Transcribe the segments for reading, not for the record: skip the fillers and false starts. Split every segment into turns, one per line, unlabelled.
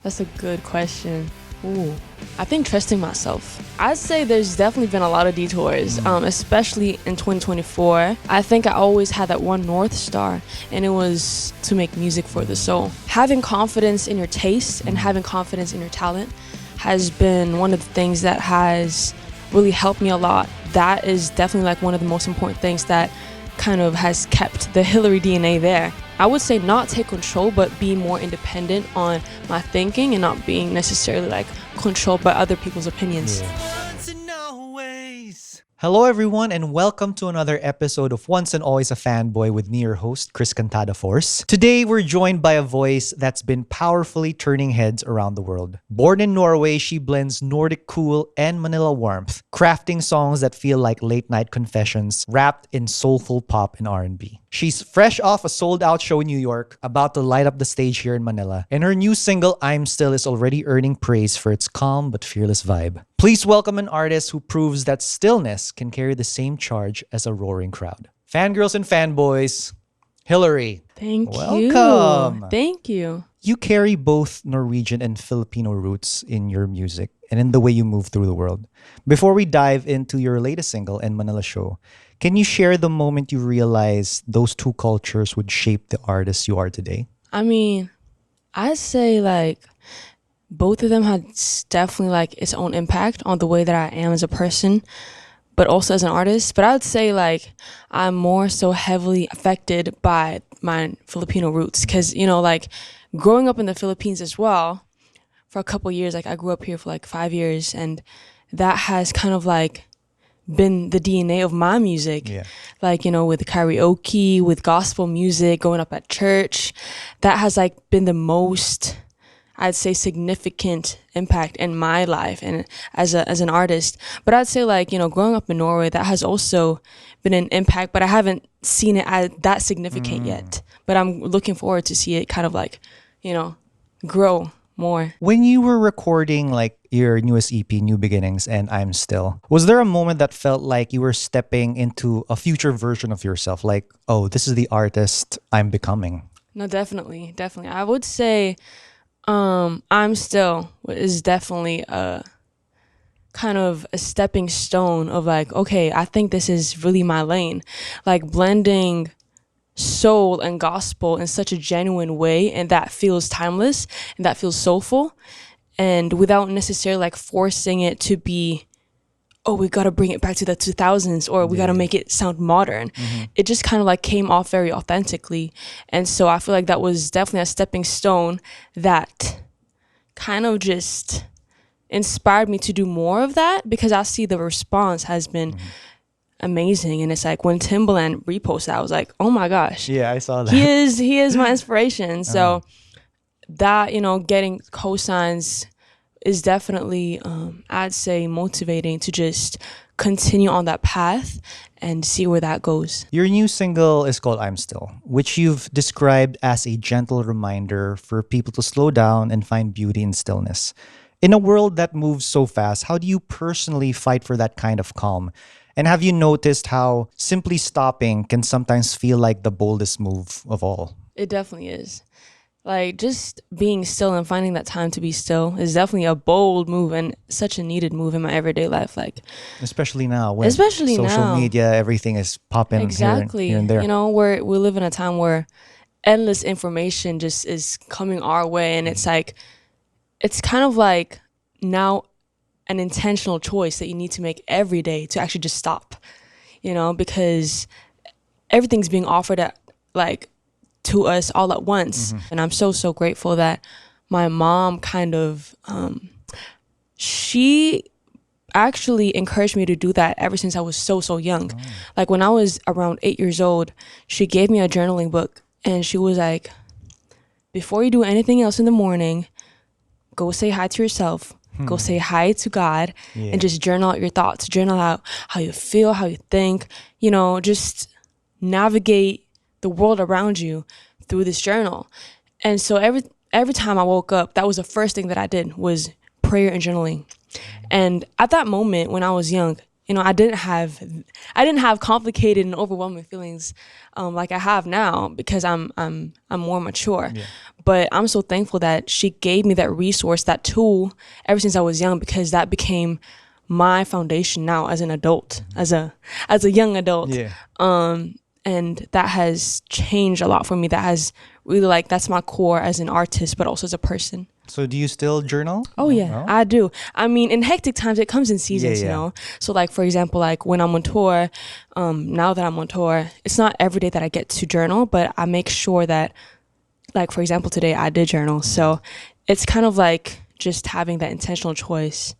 That's a good question. Ooh, I think trusting myself. I'd say there's definitely been a lot of detours, especially in 2024. I think I always had that one North Star, and it was to make music for the soul. Having confidence in your taste and having confidence in your talent has been one of the things that has really helped me a lot. That is definitely like one of the most important things that kind of has kept the HILLARI DNA there. I would say not take control, but be more independent on my thinking and not being necessarily like controlled by other people's opinions.
Hello everyone, and welcome to another episode of Once and Always a Fanboy with me, your host, Chris Cantada Force. Today, we're joined by a voice that's been powerfully turning heads around the world. Born in Norway, she blends Nordic cool and Manila warmth, crafting songs that feel like late-night confessions, wrapped in soulful pop and R&B. She's fresh off a sold-out show in New York, about to light up the stage here in Manila, and her new single, I'm Still, is already earning praise for its calm but fearless vibe. Please welcome an artist who proves that stillness can carry the same charge as a roaring crowd. Fangirls and fanboys, HILLARI.
Thank
you. Welcome.
Thank you.
You carry both Norwegian and Filipino roots in your music and in the way you move through the world. Before we dive into your latest single and Manila show, can you share the moment you realized those two cultures would shape the artist you are today?
I mean, I'd say like both of them had definitely like its own impact on the way that I am as a person, but also as an artist. But I would say like I'm more so heavily affected by my Filipino roots because, you know, like growing up in the Philippines as well for a couple years, like I grew up here for like 5 years, and that has kind of like been the DNA of my music.
Yeah.
Like, you know, with karaoke, with gospel music, going up at church, that has like been the most, I'd say, significant impact in my life and as an artist. But I'd say like, you know, growing up in Norway, that has also been an impact, but I haven't seen it as that significant yet. But I'm looking forward to see it kind of like, you know, grow more.
When you were recording like your newest EP, New Beginnings, and I'm Still, was there a moment that felt like you were stepping into a future version of yourself? Like, oh, this is the artist I'm becoming.
No, definitely. I would say I'm Still is definitely a kind of a stepping stone of like, okay, I think this is really my lane. Like blending soul and gospel in such a genuine way, and that feels timeless and that feels soulful, and without necessarily like forcing it to be, oh, we got to bring it back to the 2000s or we got to make it sound modern. It just kind of like came off very authentically, and so I feel like that was definitely a stepping stone that kind of just inspired me to do more of that, because I see the response has been amazing. And it's like when Timbaland reposted, I was like, oh my gosh,
Yeah, I saw that.
he is my inspiration. So that, you know, getting cosigns is definitely I'd say motivating to just continue on that path and see where that goes.
Your new single is called I'm Still, which you've described as a gentle reminder for people to slow down and find beauty in stillness. In a world that moves so fast, how do you personally fight for that kind of calm? And have you noticed how simply stopping can sometimes feel like the boldest move of all?
It definitely is. Like just being still and finding that time to be still is definitely a bold move and such a needed move in my everyday life. Like
especially now when social media, everything is popping here and there.
You know, we live in a time where endless information just is coming our way, and it's like, it's kind of like now an intentional choice that you need to make every day to actually just stop, you know, because everything's being offered at like to us all at once. And I'm so grateful that my mom kind of she actually encouraged me to do that ever since I was so young. Like when I was around 8 years old, she gave me a journaling book, and she was like, before you do anything else in the morning, go say hi to yourself. Go say hi to God, and just journal out your thoughts, journal out how you feel, how you think, you know, just navigate the world around you through this journal. And so every time I woke up, that was the first thing that I did, was prayer and journaling. And at that moment when I was young, I didn't have complicated and overwhelming feelings like I have now because I'm more mature.
Yeah.
But I'm so thankful that she gave me that resource, that tool, ever since I was young, because that became my foundation now as an adult, as a young adult.
Yeah.
And that has changed a lot for me. That has really that's my core as an artist, but also as a person.
So do you still journal?
Oh yeah,
No?
I do. I mean, in hectic times, it comes in seasons,
Yeah, yeah.
you know. So like for example, like when I'm on tour, now that I'm on tour, it's not every day that I get to journal, but I make sure that, like for example, today I did journal. So it's kind of like just having that intentional choice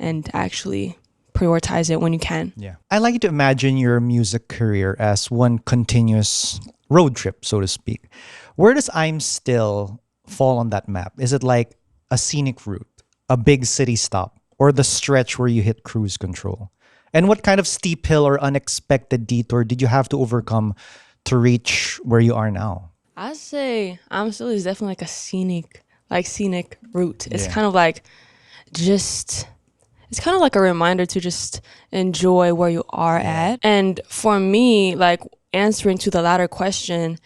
and actually prioritize it when you can.
Yeah. I like to imagine your music career as one continuous road trip, so to speak. Where does I'm Still fall on that map? Is it like a scenic route, a big city stop, or the stretch where you hit cruise control? And what kind of steep hill or unexpected detour did you have to overcome to reach where you are now?
I say I'm Still is definitely like a scenic route. It's
Yeah.
kind of like just it's kind of like a reminder to just enjoy where you are at. And for me, like answering to the latter question,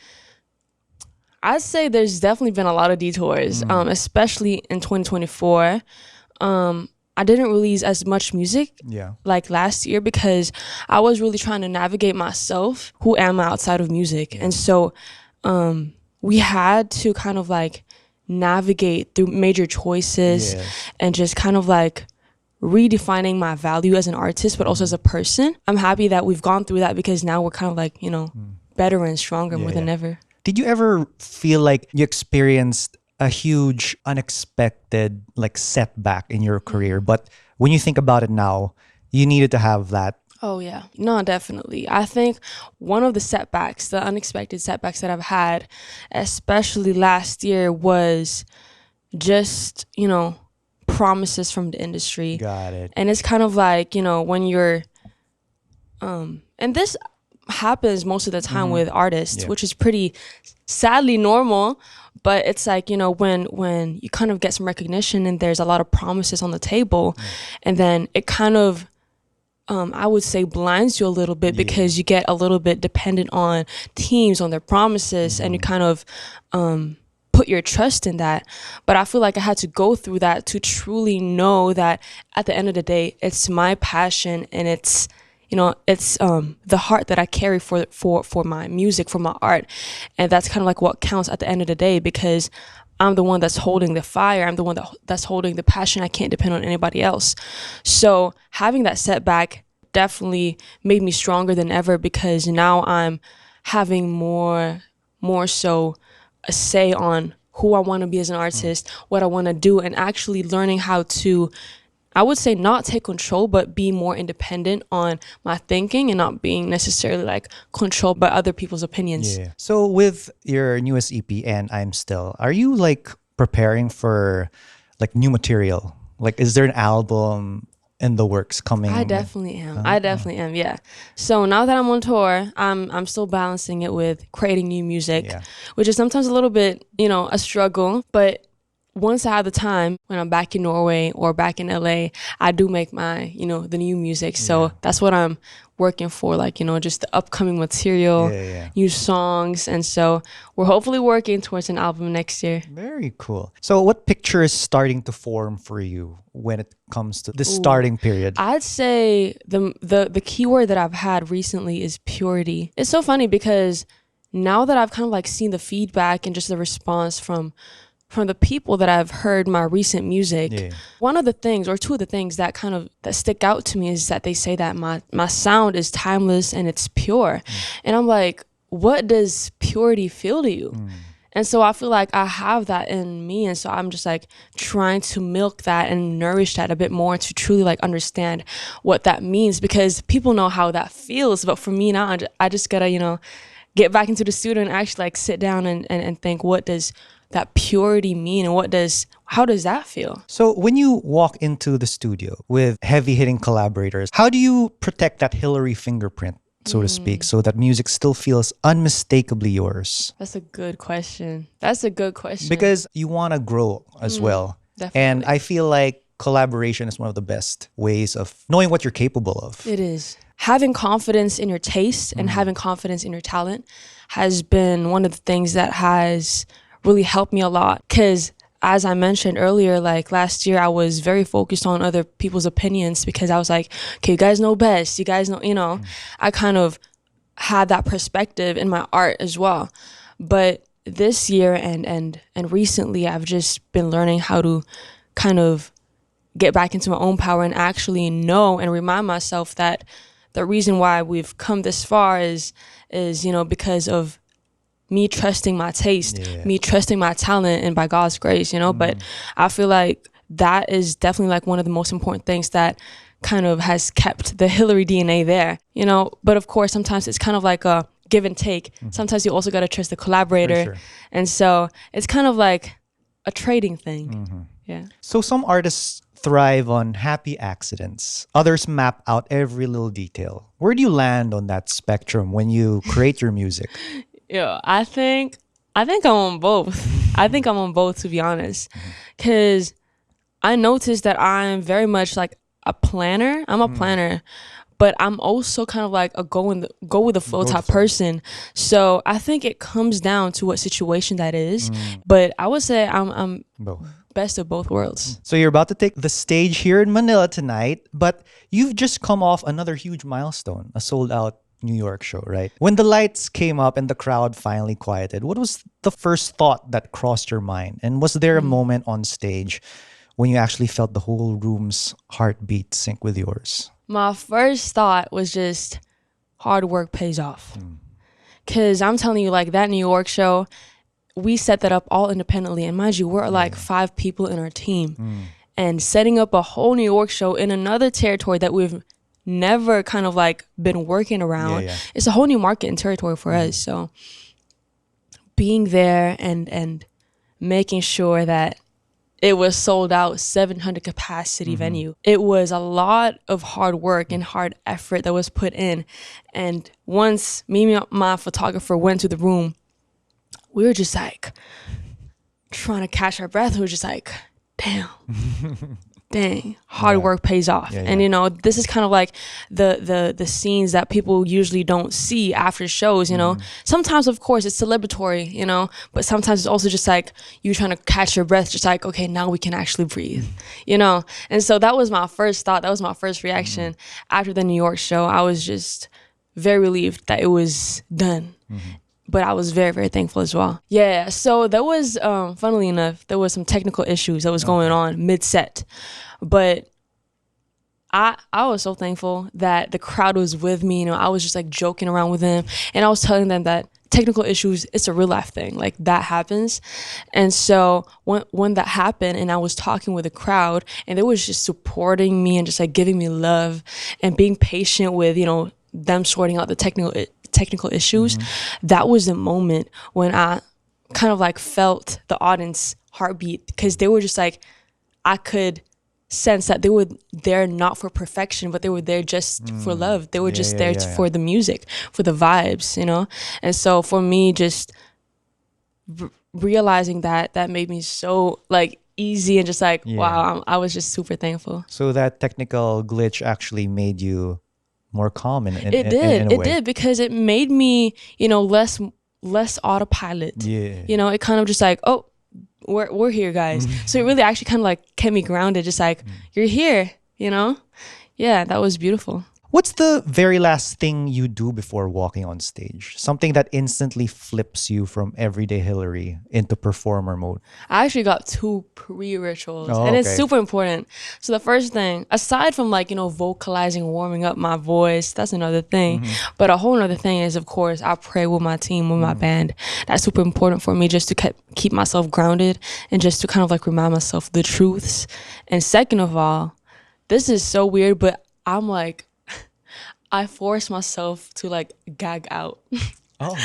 I'd say there's definitely been a lot of detours, especially in 2024. I didn't release as much music
Yeah.
like last year because I was really trying to navigate myself, who am I outside of music. And so we had to kind of like navigate through major choices
Yes.
and just kind of like redefining my value as an artist, but also as a person. I'm happy that we've gone through that because now we're kind of like, better and stronger more than ever.
Did you ever feel like you experienced a huge unexpected like setback in your career, but when you think about it now, you needed to have that?
Oh yeah, no, definitely. I think one of the unexpected setbacks that I've had, especially last year, was just, promises from the industry.
Got it.
And it's kind of like, when you're, and this happens most of the time with artists,
Yeah.
which is pretty sadly normal. But it's like, when you kind of get some recognition and there's a lot of promises on the table, and then it kind of, I would say, blinds you a little bit because you get a little bit dependent on teams, on their promises, and you kind of put your trust in that. But I feel like I had to go through that to truly know that at the end of the day, it's my passion and it's the heart that I carry for my music, for my art. And that's kind of like what counts at the end of the day, because I'm the one that's holding the fire. I'm the one that's holding the passion. I can't depend on anybody else. So having that setback definitely made me stronger than ever, because now I'm having more so a say on who I want to be as an artist, what I want to do, and actually learning how to, I would say, not take control, but be more independent on my thinking and not being necessarily like controlled by other people's opinions.
Yeah. So with your newest EP and I'm Still, are you like preparing for like new material? Like, is there an album in the works coming?
I definitely am. Yeah. So now that I'm on tour, I'm still balancing it with creating new music, which is sometimes a little bit, a struggle. But once I have the time, when I'm back in Norway or back in LA, I do make my, the new music. So that's what I'm working for, like, just the upcoming material, new songs. And so we're hopefully working towards an album next year.
Very cool. So what picture is starting to form for you when it comes to this starting period?
I'd say the keyword that I've had recently is purity. It's so funny because now that I've kind of like seen the feedback and just the response from the people that I've heard my recent music, one of the things or two of the things that kind of that stick out to me is that they say that my sound is timeless and it's pure. And I'm like, what does purity feel to you? And so I feel like I have that in me. And so I'm just like trying to milk that and nourish that a bit more to truly like understand what that means, because people know how that feels. But for me now, I just gotta, get back into the studio and actually like sit down and think, what does that purity mean, and how does that feel?
So when you walk into the studio with heavy hitting collaborators, how do you protect that HILLARI fingerprint, so to speak, so that music still feels unmistakably yours?
That's a good question.
Because you want to grow as well.
Definitely.
And I feel like collaboration is one of the best ways of knowing what you're capable of.
It is. Having confidence in your taste and having confidence in your talent has been one of the things that has really helped me a lot. Because as I mentioned earlier, like last year, I was very focused on other people's opinions because I was like, okay, you guys know best. You guys know, I kind of had that perspective in my art as well. But this year and recently, I've just been learning how to kind of get back into my own power and actually know and remind myself that the reason why we've come this far is because of me trusting my taste, me trusting my talent, and by God's grace, But I feel like that is definitely like one of the most important things that kind of has kept the HILLARI DNA there, But of course, sometimes it's kind of like a give and take. Sometimes you also got to trust the collaborator.
Sure.
And so it's kind of like a trading thing. Yeah.
So some artists thrive on happy accidents. Others map out every little detail. Where do you land on that spectrum when you create your music?
Yeah, I think I'm on both. I think I'm on both, to be honest, because I noticed that I'm very much like a planner. I'm a planner, but I'm also kind of like a go with the flow type person. So I think it comes down to what situation that is. But I would say I'm
Both.
Best of both worlds.
So you're about to take the stage here in Manila tonight, but you've just come off another huge milestone, a sold-out New York show, right? When the lights came up and the crowd finally quieted, what was the first thought that crossed your mind? And was there a moment on stage when you actually felt the whole room's heartbeat sync with yours?
My first thought was just hard work pays off. Because I'm telling you, like that New York show, we set that up all independently. And mind you, we're like 5 people in our team. And setting up a whole New York show in another territory that we've never kind of like been working around. It's a whole new market and territory for us. So being there and making sure that it was sold out, 700 capacity venue. It was a lot of hard work and hard effort that was put in. And once me and my photographer went to the room, we were just like trying to catch our breath. We were just like, damn, dang, hard work pays off. And this is kind of like the scenes that people usually don't see after shows, Sometimes, of course, it's celebratory, but sometimes it's also just like you trying to catch your breath, just like, okay, now we can actually breathe, And so that was my first thought. That was my first reaction. After the New York show, I was just very relieved that it was done. But I was very, very thankful as well. Yeah, so there was, funnily enough, there was some technical issues that was going on mid-set. But I was so thankful that the crowd was with me. I was just like joking around with them. And I was telling them that technical issues, it's a real life thing. Like that happens. And so when that happened and I was talking with the crowd and they was just supporting me and just like giving me love and being patient with, them sorting out the technical issues, that was the moment when I kind of like felt the audience heartbeat, because they were just like, I could sense that they were there not for perfection, but they were there just for love. They were just there for the music, for the vibes, And so for me, just realizing that made me so like easy and just like, wow, I was just super thankful.
So that technical glitch actually made you more calm in a way.
It did, because it made me, less autopilot. It kind of just like, oh, we're here, guys. So it really actually kind of like kept me grounded, just like, you're here, Yeah, that was beautiful.
What's the very last thing you do before walking on stage? Something that instantly flips you from everyday HILLARI into performer mode.
I actually got 2 pre-rituals, and it's super important. So the first thing, aside from like, vocalizing, warming up my voice, that's another thing. But a whole other thing is, of course, I pray with my team, with my band. That's super important for me, just to keep myself grounded and just to kind of like remind myself the truths. And second of all, this is so weird, but I'm like, I force myself to like gag out.
Oh.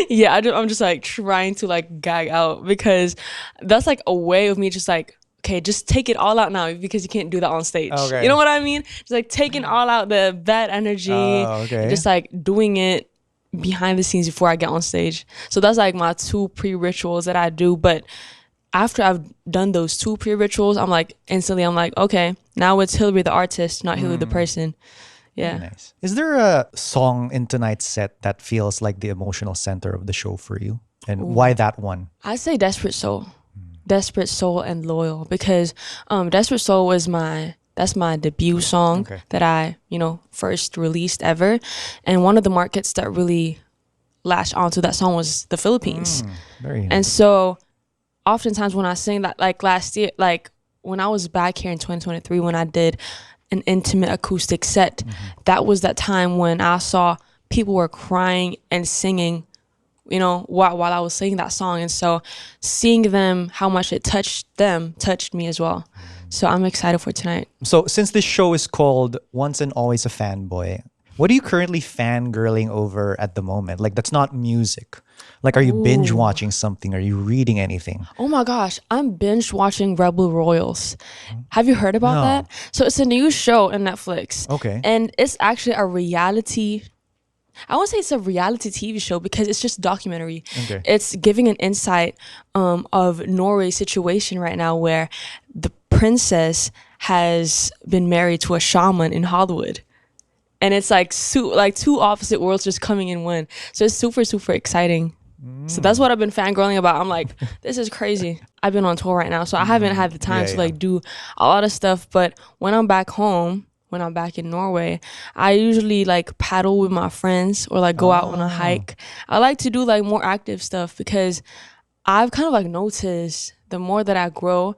Yeah, I'm just like trying to like gag out, because that's like a way of me just like, okay, just take it all out now, because you can't do that on stage.
Okay.
You know what I mean? Just like taking all out the bad energy, just like doing it behind the scenes before I get on stage. So that's like my 2 pre-rituals that I do. But after I've done those two pre-rituals, I'm like, instantly, I'm like, okay, now it's Hillary the artist, not Hillary the person. Yeah.
Very nice. Is there a song in tonight's set that feels like the emotional center of the show for you? And why that one?
I say Desperate Soul. Desperate Soul and Loyal, because Desperate Soul was that's my debut song that I, first released ever. And one of the markets that really latched onto that song was the Philippines.
Very nice.
And so oftentimes when I sing that, like last year, like when I was back here in 2023, when I did an intimate acoustic set, that was that time when I saw people were crying and singing, while I was singing that song. And so seeing them, how much it touched me as well. So I'm excited for tonight.
So since this show is called Once and Always a Fanboy, what are you currently fangirling over at the moment? Like, that's not music. Like, are you binge watching something? Are you reading anything?
Oh my gosh, I'm binge watching Rebel Royals. Have you heard about that? So it's a new show on Netflix.
Okay.
And it's actually a reality, I won't say it's a reality TV show because it's just a documentary.
Okay.
It's giving an insight of Norway's situation right now, where the princess has been married to a shaman in Hollywood. And it's like two opposite worlds just coming in one. So it's super, super exciting. So that's what I've been fangirling about. I'm like, this is crazy. I've been on tour right now, so I haven't had the time to do a lot of stuff. But when I'm back home, when I'm back in Norway, I usually paddle with my friends or go out on a hike. I like to do more active stuff because I've kind of noticed the more that I grow,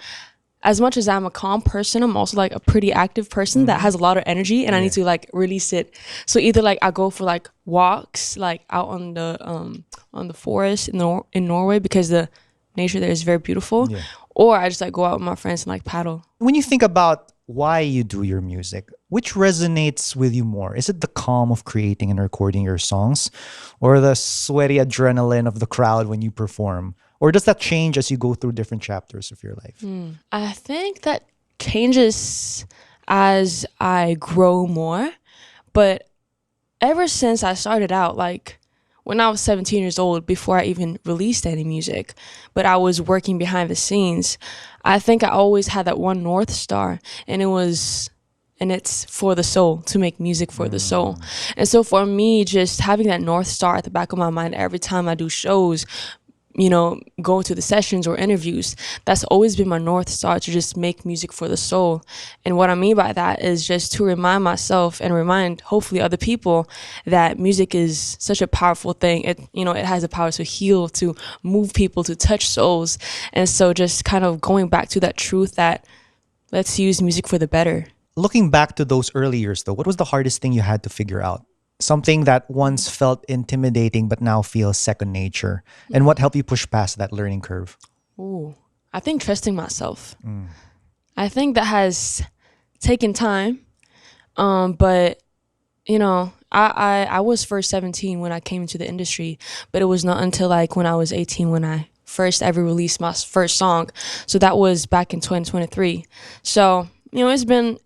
as much as I'm a calm person, I'm also a pretty active person that has a lot of energy, and I need to release it. So either I go for walks out on the forest in Norway because the nature there is very beautiful, or I just go out with my friends and paddle.
When you think about why you do your music, which resonates with you more? Is it the calm of creating and recording your songs, or the sweaty adrenaline of the crowd when you perform? Or does that change as you go through different chapters of your life?
I think that changes as I grow more. But ever since I started out, when I was 17 years old, before I even released any music, but I was working behind the scenes, I think I always had that one North Star, and it's for the soul, to make music for the soul. And so for me, just having that North Star at the back of my mind every time I do shows, go to the sessions or interviews, that's always been my North Star, to just make music for the soul. And what I mean by that is just to remind myself and remind hopefully other people that music is such a powerful thing. It has the power to heal, to move people, to touch souls. And so just kind of going back to that truth that let's use music for the better.
Looking back to those early years though, what was the hardest thing you had to figure out? Something that once felt intimidating but now feels second nature. And what helped you push past that learning curve?
I think trusting myself. I think that has taken time. But I was first 17 when I came into the industry, but it was not until when I was 18 when I first ever released my first song. So that was back in 2023. So it's been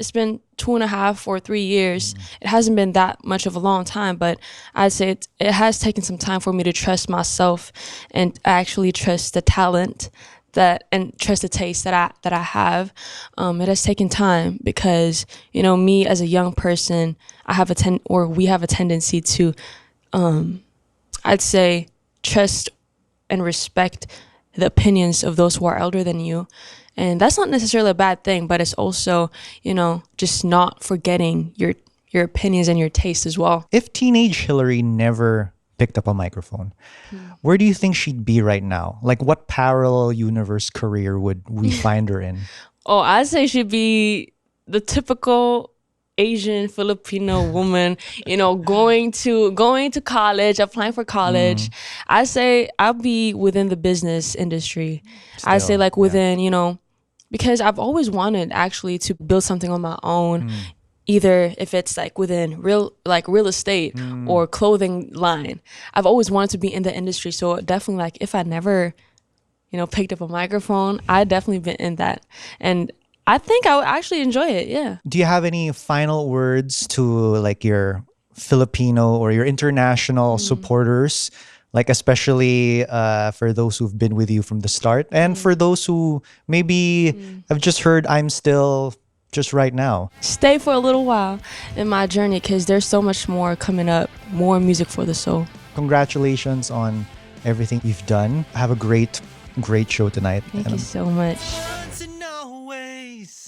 2.5 or 3 years. It hasn't been that much of a long time, but I'd say it has taken some time for me to trust myself and actually trust the talent and trust the taste that I have. It has taken time because me as a young person, we have a tendency to, I'd say, trust and respect the opinions of those who are elder than you. And that's not necessarily a bad thing, but it's also, just not forgetting your opinions and your taste as well.
If teenage Hillary never picked up a microphone, where do you think she'd be right now? What parallel universe career would we find her in?
I'd say she'd be the typical Asian Filipino woman, going to college, applying for college. I say I'll be within the business industry. I say within, because I've always wanted actually to build something on my own, either if it's within real estate or clothing line. I've always wanted to be in the industry. So definitely if I never, picked up a microphone, I'd definitely been in that. And I think I would actually enjoy it. Yeah.
Do you have any final words to your Filipino or your international supporters? Like especially for those who've been with you from the start, and for those who maybe have just heard I'm Still just right now.
Stay for a little while in my journey because there's so much more coming up, more music for the soul.
Congratulations on everything you've done. Have a great show tonight.
Thank you so much.